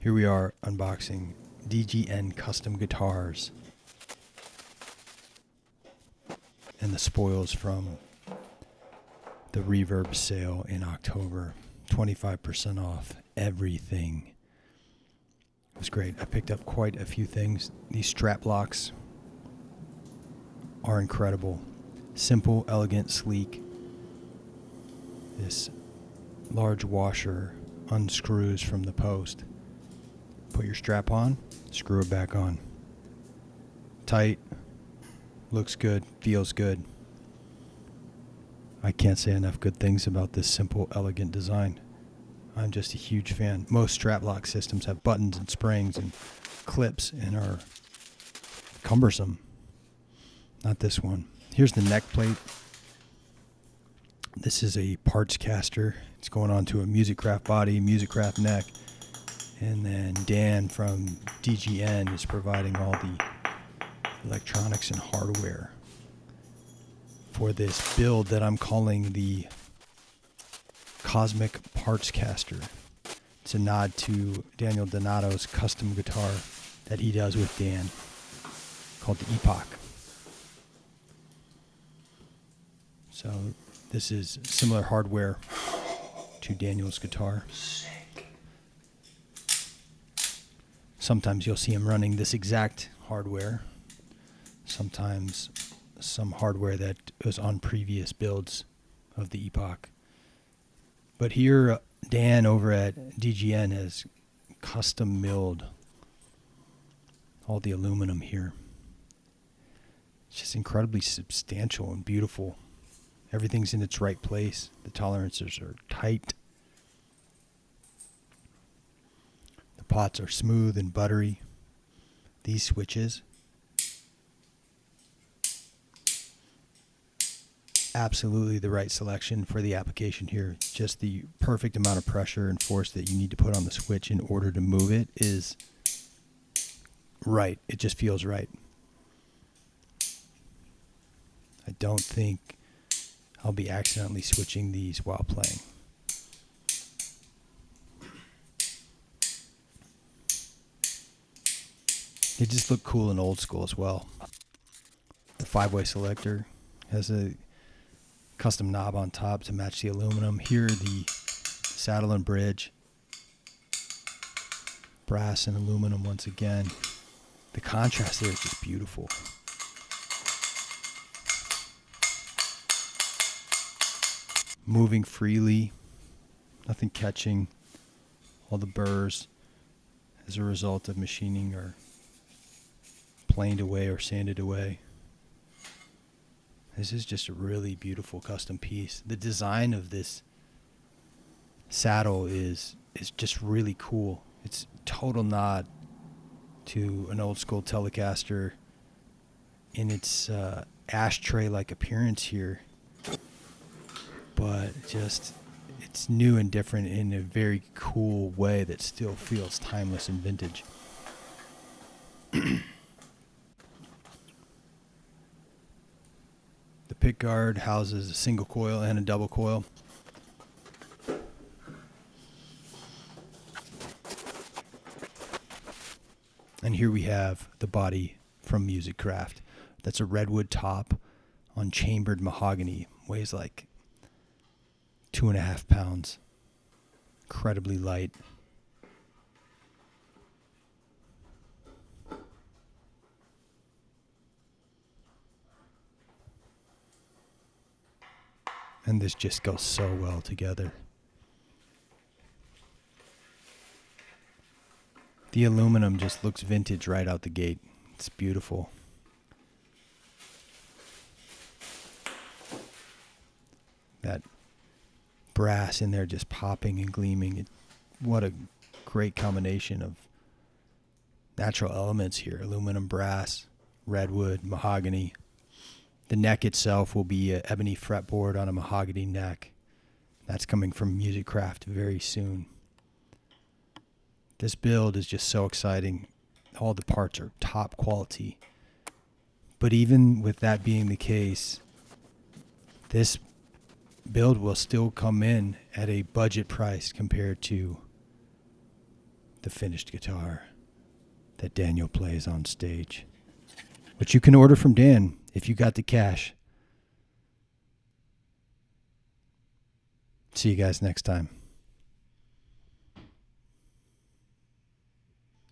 Here we are unboxing DGN custom guitars and the spoils from the Reverb sale in October. 25% off everything. It was great. I picked up quite a few things. These strap locks are incredible. Simple, elegant, sleek. This large washer unscrews from the post. Put your strap on, screw it back on. Tight, looks good, feels good. I can't say enough good things about this simple, elegant design. I'm just a huge fan. Most strap lock systems have buttons and springs and clips and are cumbersome. Not this one. Here's the neck plate. This is a partscaster. It's going onto a Musikraft body, Musikraft neck. And then Dan from DGN is providing all the electronics and hardware for this build that I'm calling the Cosmic Partscaster. It's a nod to Daniel Donato's custom guitar that he does with Dan called the Epoch. So this is similar hardware to Daniel's guitar. Sometimes you'll see him running this exact hardware. Sometimes some hardware that was on previous builds of the Epoch. But here, Dan over at DGN has custom milled all the aluminum here. It's just incredibly substantial and beautiful. Everything's in its right place. The tolerances are tight. The pots are smooth and buttery. These switches, absolutely the right selection for the application here. Just the perfect amount of pressure and force that you need to put on the switch in order to move it is right. It just feels right. I don't think I'll be accidentally switching these while playing. They just look cool and old school as well. The 5-way selector has a custom knob on top to match the aluminum. Here, the saddle and bridge, brass and aluminum once again. The contrast there is just beautiful. Moving freely, nothing catching. All the burrs as a result of machining are planed away or sanded away. This is just a really beautiful custom piece. The design of this saddle is just really cool. It's a total nod to an old school Telecaster in its ashtray-like appearance here. But just, it's new and different in a very cool way that still feels timeless and vintage. The pickguard houses a single coil and a double coil. And here we have the body from Musikraft. That's a redwood top on chambered mahogany. Weighs like 2.5 pounds. Incredibly light. And this just goes so well together. The aluminum just looks vintage right out the gate. It's beautiful. That brass in there just popping and gleaming. What a great combination of natural elements here. Aluminum, brass, redwood, mahogany. The neck itself will be an ebony fretboard on a mahogany neck. That's coming from Musikraft very soon. This build is just so exciting. All the parts are top quality. But even with that being the case, this build will still come in at a budget price compared to the finished guitar that Daniel plays on stage, which you can order from Dan if you got the cash. See you guys next time.